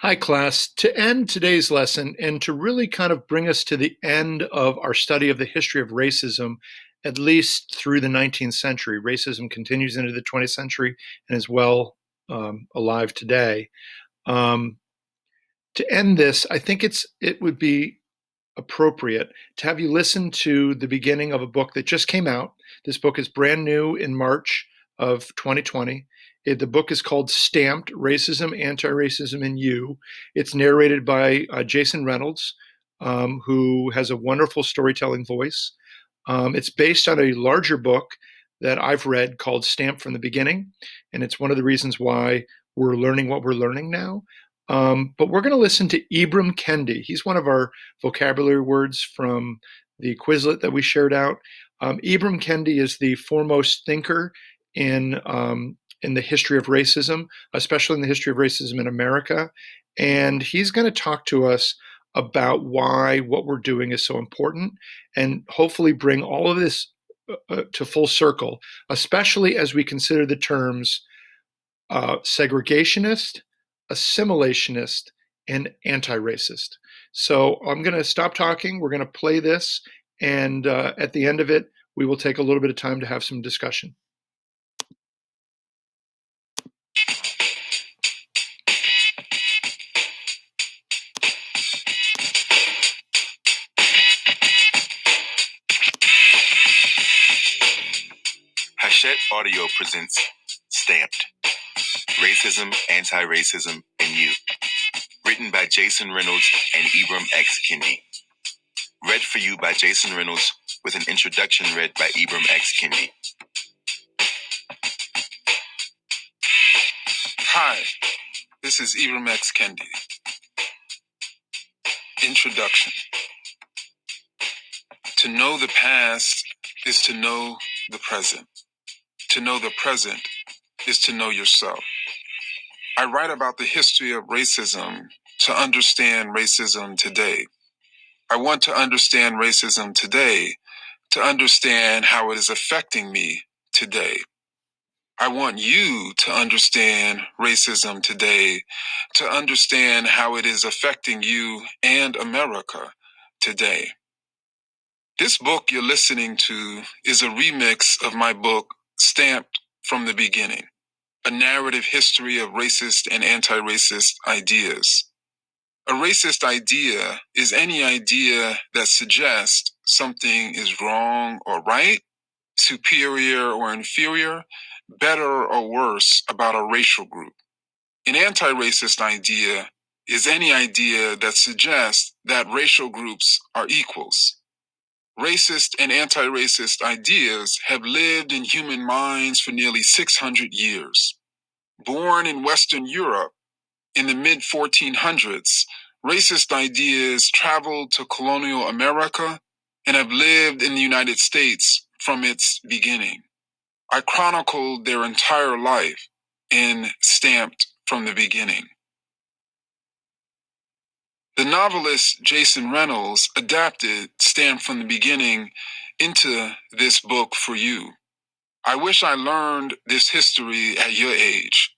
Hi, class. To end today's lesson and to really kind of bring us to the end of our study of the history of racism, at least through the 19th century, racism continues into the 20th century and is well alive today. Um, to end this, I think it would be appropriate to have you listen to the beginning of a book that just came out. This book is brand new in March of 2020. The book is called Stamped: Racism, Anti-Racism, and You. It's narrated by Jason Reynolds, who has a wonderful storytelling voice. It's based on a larger book that I've read called Stamped from the Beginning, and it's one of the reasons why we're learning what we're learning now. But we're going to listen to Ibram Kendi. He's one of our vocabulary words from the Quizlet that we shared out. Ibram Kendi is the foremost thinker in the history of racism, especially in the history of racism in America. And he's going to talk to us about why what we're doing is so important and hopefully bring all of this to full circle, especially as we consider the terms segregationist, assimilationist, and anti racist. So I'm going to stop talking. We're going to play this. And at the end of it, we will take a little bit of time to have some discussion. Hachette Audio presents Stamped: Racism, Anti-Racism, and You. Written by Jason Reynolds and Ibram X. Kendi. Read for you by Jason Reynolds with an introduction read by Ibram X. Kendi. Hi, this is Ibram X. Kendi. Introduction. To know the past is to know the present. To know the present is to know yourself. I write about the history of racism to understand racism today. I want to understand racism today to understand how it is affecting me today. I want you to understand racism today to understand how it is affecting you and America today. This book you're listening to is a remix of my book, Stamped from the Beginning, a narrative history of racist and anti-racist ideas. A racist idea is any idea that suggests something is wrong or right, superior or inferior, better or worse about a racial group. An anti-racist idea is any idea that suggests that racial groups are equals. Racist and anti-racist ideas have lived in human minds for nearly 600 years. Born in Western Europe in the mid-1400s, racist ideas traveled to colonial America and have lived in the United States from its beginning. I chronicled their entire life in Stamped from the Beginning. The novelist Jason Reynolds adapted Stamped from the Beginning into this book for you. I wish I learned this history at your age,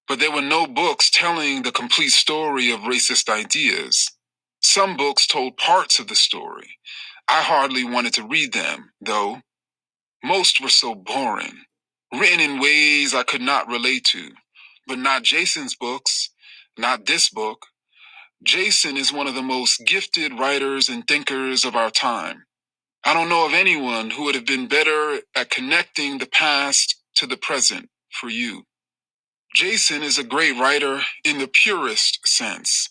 but there were no books telling the complete story of racist ideas. Some books told parts of the story. I hardly wanted to read them, though. Most were so boring, written in ways I could not relate to. But not Jason's books, not this book. Jason is one of the most gifted writers and thinkers of our time. I don't know of anyone who would have been better at connecting the past to the present for you. Jason is a great writer in the purest sense.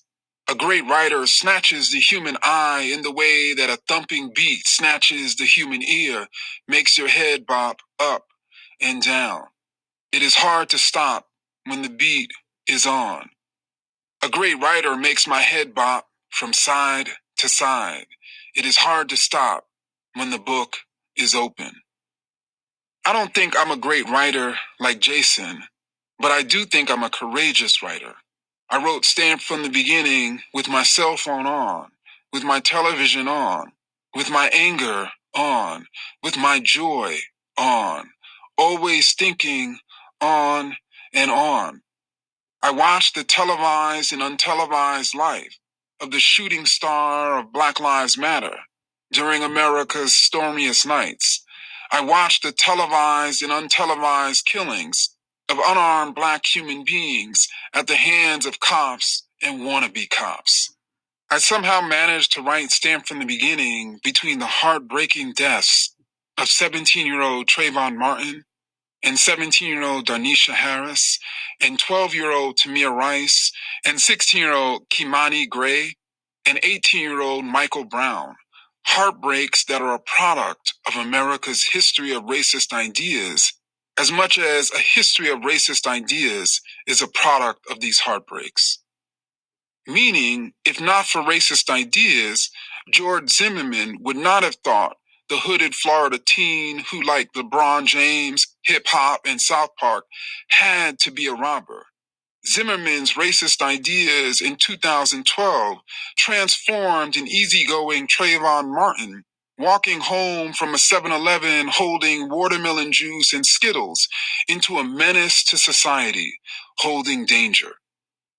A great writer snatches the human eye in the way that a thumping beat snatches the human ear, makes your head bop up and down. It is hard to stop when the beat is on. A great writer makes my head bop from side to side. It is hard to stop when the book is open. I don't think I'm a great writer like Jason, but I do think I'm a courageous writer. I wrote Stamped from the Beginning with my cell phone on, with my television on, with my anger on, with my joy on, always thinking on and on. I watched the televised and untelevised life of the shooting star of Black Lives Matter during America's stormiest nights. I watched the televised and untelevised killings of unarmed Black human beings at the hands of cops and wannabe cops. I somehow managed to write Stamped from the Beginning between the heartbreaking deaths of 17-year-old Trayvon Martin and 17-year-old Darnisha Harris and 12-year-old Tamir Rice and 16-year-old Kimani Gray and 18-year-old Michael Brown. Heartbreaks that are a product of America's history of racist ideas, as much as a history of racist ideas is a product of these heartbreaks. Meaning, if not for racist ideas, George Zimmerman would not have thought the hooded Florida teen who liked LeBron James, hip hop, and South Park had to be a robber. Zimmerman's racist ideas in 2012 transformed an easygoing Trayvon Martin walking home from a 7-Eleven holding watermelon juice and Skittles into a menace to society, holding danger.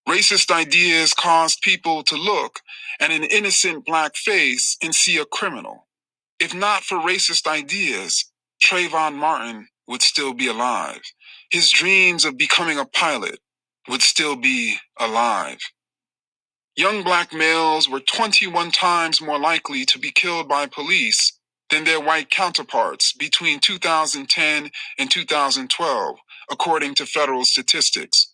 Racist ideas caused people to look at an innocent Black face and see a criminal. If not for racist ideas, Trayvon Martin would still be alive. His dreams of becoming a pilot would still be alive. Young Black males were 21 times more likely to be killed by police than their white counterparts between 2010 and 2012, according to federal statistics.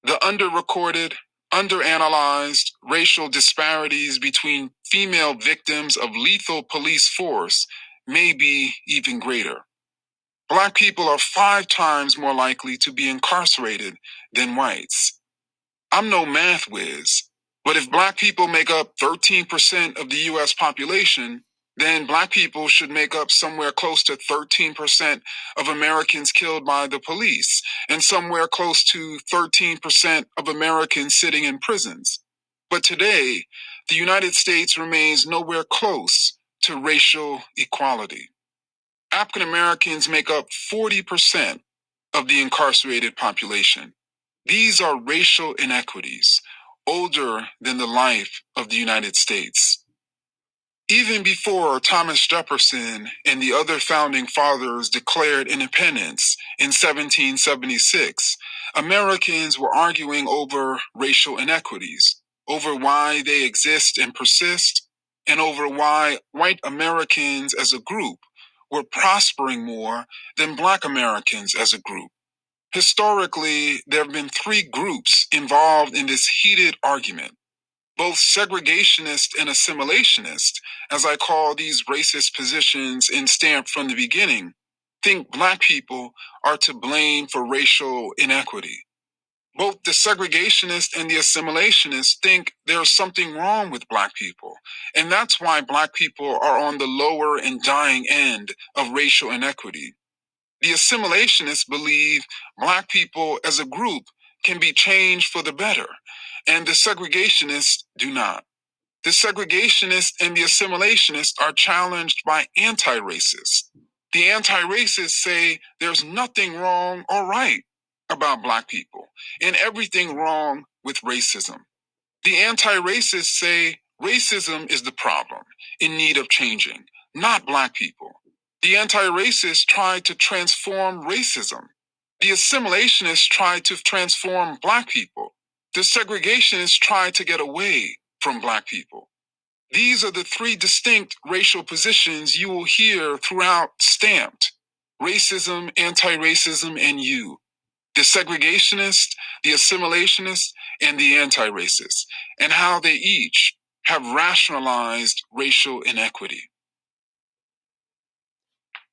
The underrecorded, underanalyzed racial disparities between female victims of lethal police force may be even greater. Black people are 5 times more likely to be incarcerated than whites. I'm no math whiz, but if Black people make up 13% of the US population, then Black people should make up somewhere close to 13% of Americans killed by the police, and somewhere close to 13% of Americans sitting in prisons. But today, the United States remains nowhere close to racial equality. African Americans make up 40% of the incarcerated population. These are racial inequities, older than the life of the United States. Even before Thomas Jefferson and the other founding fathers declared independence in 1776, Americans were arguing over racial inequities, over why they exist and persist, and over why white Americans as a group were prospering more than Black Americans as a group. Historically, there have been 3 groups involved in this heated argument. Both segregationist and assimilationist, as I call these racist positions in Stamped from the Beginning, think Black people are to blame for racial inequity. Both the segregationist and the assimilationist think there's something wrong with Black people, and that's why Black people are on the lower and dying end of racial inequity. The assimilationists believe Black people as a group can be changed for the better, and the segregationists do not. The segregationists and the assimilationists are challenged by anti-racists. The anti-racists say there's nothing wrong or right about Black people, and everything wrong with racism. The anti-racists say racism is the problem in need of changing, not Black people. The anti-racists try to transform racism. The assimilationists try to transform Black people. The segregationists try to get away from Black people. These are the 3 distinct racial positions you will hear throughout Stamped: racism, anti-racism, and you. The segregationists, the assimilationists, and the anti-racists, and how they each have rationalized racial inequity.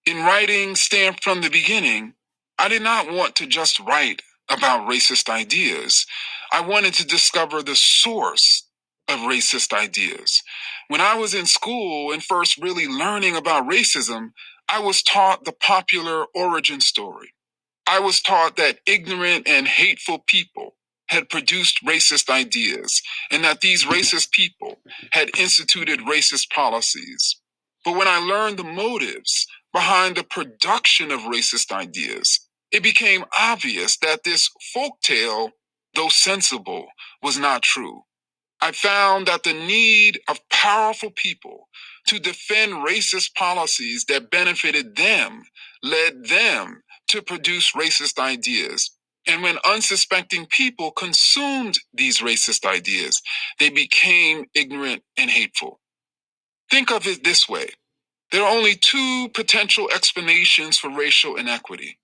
In writing Stamped from the Beginning, I did not want to just write about racist ideas. I wanted to discover the source of racist ideas. When I was in school and first really learning about racism, I was taught the popular origin story. I was taught that ignorant and hateful people had produced racist ideas and that these racist people had instituted racist policies. But when I learned the motives behind the production of racist ideas, it became obvious that this folktale though sensible, was not true. I found that the need of powerful people to defend racist policies that benefited them led them to produce racist ideas. And when unsuspecting people consumed these racist ideas, they became ignorant and hateful. Think of it this way. There are only two potential explanations for racial inequity: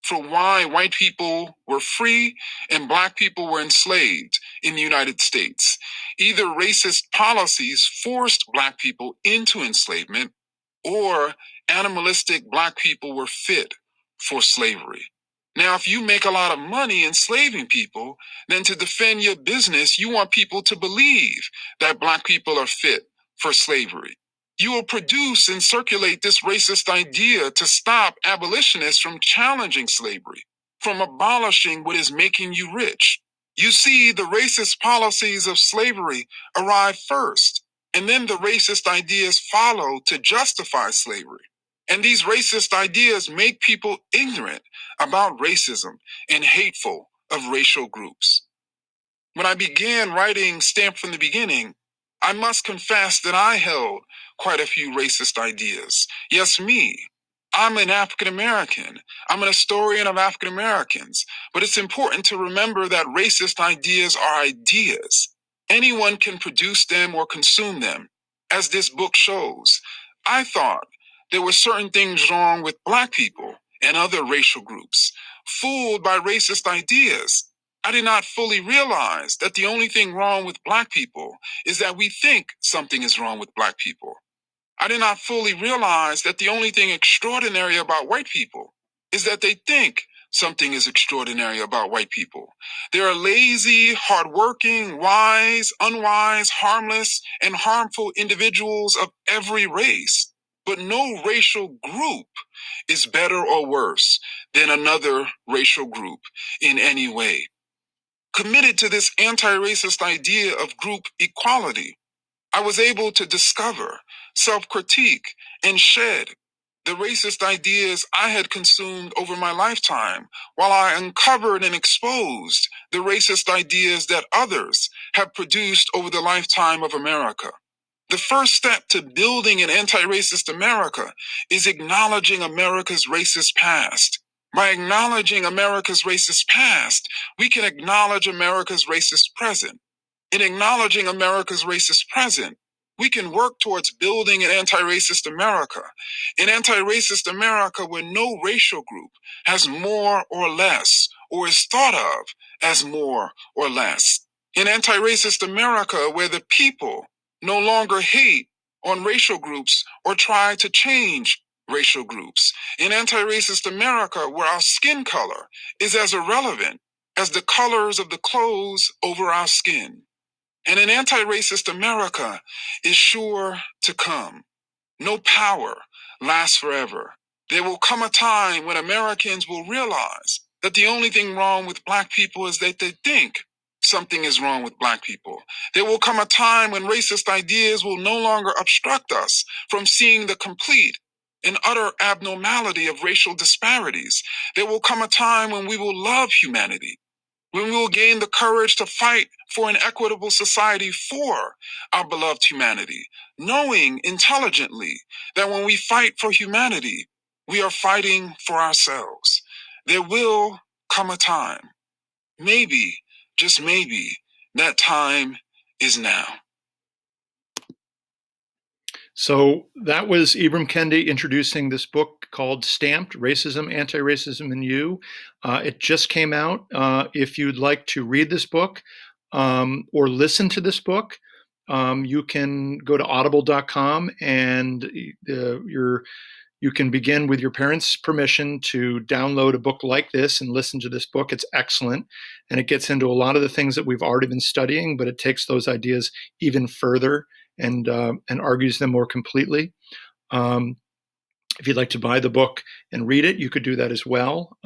for why white people were free and black people were enslaved in the United States. Either racist policies forced black people into enslavement, or animalistic black people were fit for slavery. Now, if you make a lot of money enslaving people, then to defend your business, you want people to believe that black people are fit for slavery. You will produce and circulate this racist idea to stop abolitionists from challenging slavery, from abolishing what is making you rich. You see, the racist policies of slavery arrive first, and then the racist ideas follow to justify slavery. And these racist ideas make people ignorant about racism and hateful of racial groups. When I began writing Stamped from the Beginning, I must confess that I held quite a few racist ideas. Yes, me. I'm an African American. I'm an historian of African Americans. But it's important to remember that racist ideas are ideas. Anyone can produce them or consume them, as this book shows. I thought there were certain things wrong with Black people and other racial groups, fooled by racist ideas. I did not fully realize that the only thing wrong with Black people is that we think something is wrong with Black people. I did not fully realize that the only thing extraordinary about white people is that they think something is extraordinary about white people. They are lazy, hardworking, wise, unwise, harmless, and harmful individuals of every race. But no racial group is better or worse than another racial group in any way. Committed to this anti-racist idea of group equality, I was able to discover, self-critique, and shed the racist ideas I had consumed over my lifetime, while I uncovered and exposed the racist ideas that others have produced over the lifetime of America. The first step to building an anti-racist America is acknowledging America's racist past. By acknowledging America's racist past, we can acknowledge America's racist present. In acknowledging America's racist present, we can work towards building an anti-racist America, an anti-racist America where no racial group has more or less, or is thought of as more or less. An anti-racist America where the people no longer hate on racial groups or try to change racial groups. An anti-racist America where our skin color is as irrelevant as the colors of the clothes over our skin. And an anti-racist America is sure to come. No power lasts forever. There will come a time when Americans will realize that the only thing wrong with Black people is that they think something is wrong with Black people. There will come a time when racist ideas will no longer obstruct us from seeing the complete and utter abnormality of racial disparities. There will come a time when we will love humanity, when we will gain the courage to fight for an equitable society for our beloved humanity, knowing intelligently that when we fight for humanity, we are fighting for ourselves. There will come a time, maybe, just maybe, that time is now. So that was Ibram Kendi introducing this book called Stamped: Racism, Anti-Racism, and You. It just came out. If you'd like to read this book or listen to this book, you can go to audible.com and you can begin with your parents' permission to download a book like this and listen to this book. It's excellent. And it gets into a lot of the things that we've already been studying, but it takes those ideas even further and argues them more completely. If you'd like to buy the book and read it, you could do that as well.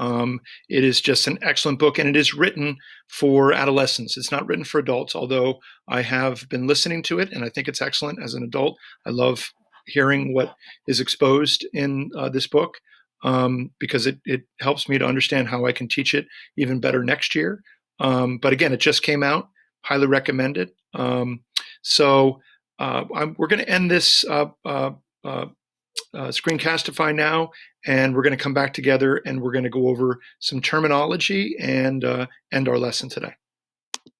It is just an excellent book, and it is written for adolescents. It's not written for adults, although I have been listening to it, and I think it's excellent as an adult. I love hearing what is exposed in this book because it helps me to understand how I can teach it even better next year. But again, it just came out. Highly recommend it. So we're going to end this Screencastify now, and we're going to come back together and we're going to go over some terminology and end our lesson today.